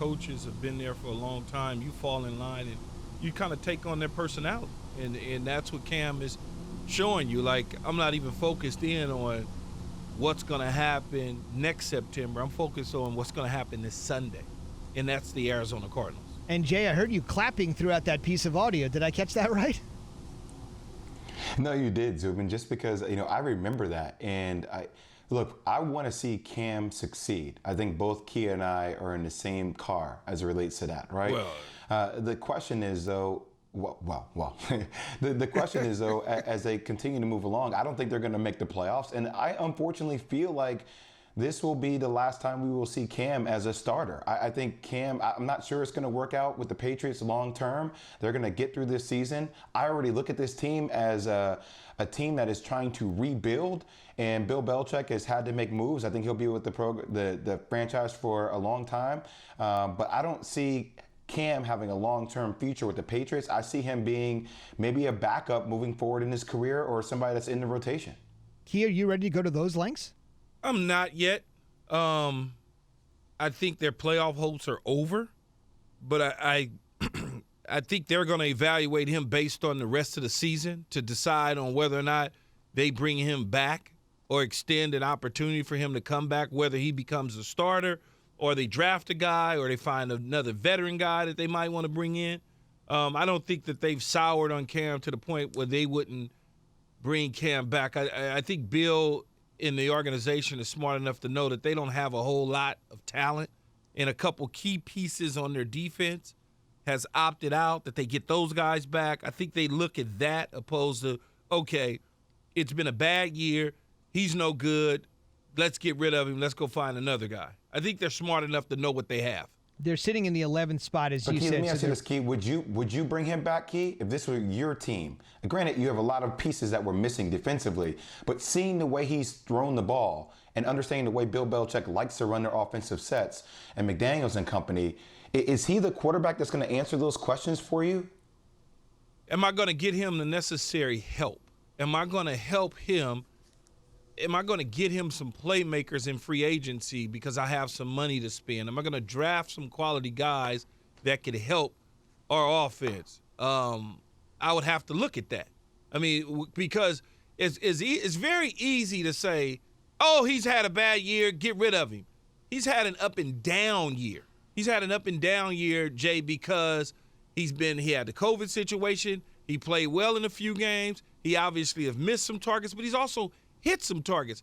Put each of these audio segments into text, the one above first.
coaches have been there for a long time, you fall in line and you kind of take on their personality. And that's what Cam is showing you. Like, I'm not even focused in on what's going to happen next September. I'm focused on what's going to happen this Sunday, and that's the Arizona Cardinals. And, Jay, I heard you clapping throughout that piece of audio. Did I catch that right? No, you did, Zubin, just because, I remember that. And I want to see Cam succeed. I think both Kia and I are in the same car as it relates to that, right? Well, the question is, though, the question is, though, as they continue to move along, I don't think they're going to make the playoffs. And I unfortunately feel like this will be the last time we will see Cam as a starter. I think Cam, I'm not sure it's going to work out with the Patriots long term. They're going to get through this season. I already look at this team as a team that is trying to rebuild, and Bill Belichick has had to make moves. I think he'll be with the franchise for a long time. But I don't see Cam having a long-term future with the Patriots. I see him being maybe a backup moving forward in his career, or somebody that's in the rotation. Key, are you ready to go to those lengths? I'm not yet. I think their playoff hopes are over, but I think they're going to evaluate him based on the rest of the season to decide on whether or not they bring him back or extend an opportunity for him to come back, whether he becomes a starter or they draft a guy or they find another veteran guy that they might want to bring in. I don't think that they've soured on Cam to the point where they wouldn't bring Cam back. I think Bill in the organization is smart enough to know that they don't have a whole lot of talent, and a couple key pieces on their defense has opted out, that they get those guys back. I think they look at that opposed to, okay, it's been a bad year. He's no good. Let's get rid of him. Let's go find another guy. I think they're smart enough to know what they have. They're sitting in the 11th spot, as you Key, said. let me ask you this, Key. Would you bring him back, Key, if this were your team? Granted, you have a lot of pieces that were missing defensively, but seeing the way he's thrown the ball and understanding the way Bill Belichick likes to run their offensive sets and McDaniels and company, is he the quarterback that's going to answer those questions for you? Am I going to get him the necessary help? Am I going to help him? Am I going to get him some playmakers in free agency because I have some money to spend? Am I going to draft some quality guys that could help our offense? I would have to look at that. I mean, because it's very easy to say, oh, he's had a bad year, get rid of him. He's had an up and down year. He's had an up and down year, Jay, because he had the COVID situation. He played well in a few games. He obviously have missed some targets, but he's also hit some targets.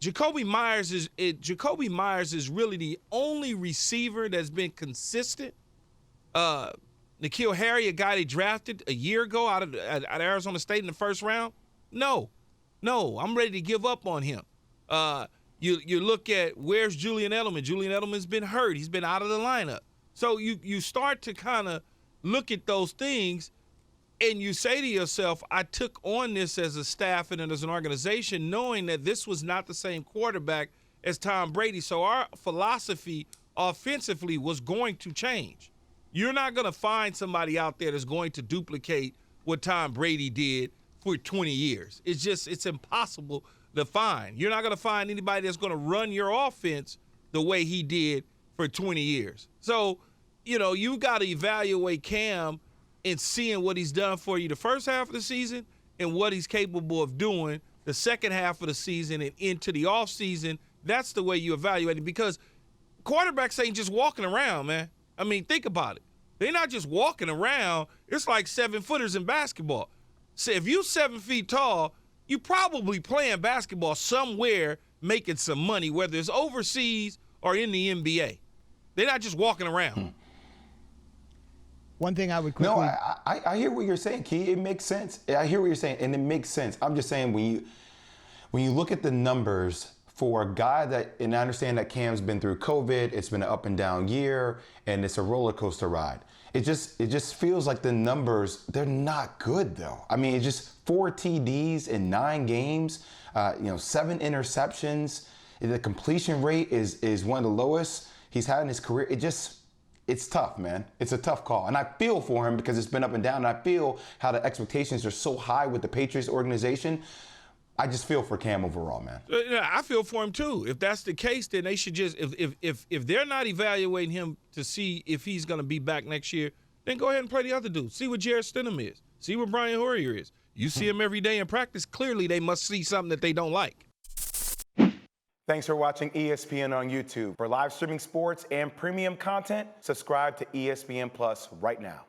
Jacoby Myers is really the only receiver that's been consistent. N'Keal Harry, a guy they drafted a year ago out of Arizona State in the first round. No, I'm ready to give up on him. You look at where's Julian Edelman. Julian Edelman's been hurt. He's been out of the lineup. So you start to kind of look at those things, and you say to yourself, I took on this as a staff and as an organization knowing that this was not the same quarterback as Tom Brady. So our philosophy offensively was going to change. You're not going to find somebody out there that's going to duplicate what Tom Brady did for 20 years. It's impossible to find. You're not going to find anybody that's going to run your offense the way he did for 20 years. So, you got to evaluate Cam and seeing what he's done for you the first half of the season and what he's capable of doing the second half of the season and into the offseason. That's the way you evaluate it, because quarterbacks ain't just walking around, man. I mean, think about it. They're not just walking around. It's like 7-footers in basketball. So if you're 7 feet tall, you probably playing basketball somewhere making some money, whether it's overseas or in the NBA. They're not just walking around. One thing I would quickly... No, I hear what you're saying, Key. It makes sense. I hear what you're saying, and it makes sense. I'm just saying when you look at the numbers for a guy that, and I understand that Cam's been through COVID, it's been an up and down year, and it's a roller coaster ride. It just feels like the numbers, they're not good though. I mean, it's just 4 TDs in 9 games, 7 interceptions. The completion rate is one of the lowest he's had in his career. It's tough, man. It's a tough call. And I feel for him because it's been up and down. And I feel how the expectations are so high with the Patriots organization. I just feel for Cam overall, man. Yeah, I feel for him too. If that's the case, then they should just if they're not evaluating him to see if he's going to be back next year, then go ahead and play the other dude. See what Jared Stidham is. See what Brian Hoyer is. You see him every day in practice. Clearly, they must see something that they don't like. Thanks for watching ESPN on YouTube. For live streaming sports and premium content, subscribe to ESPN Plus right now.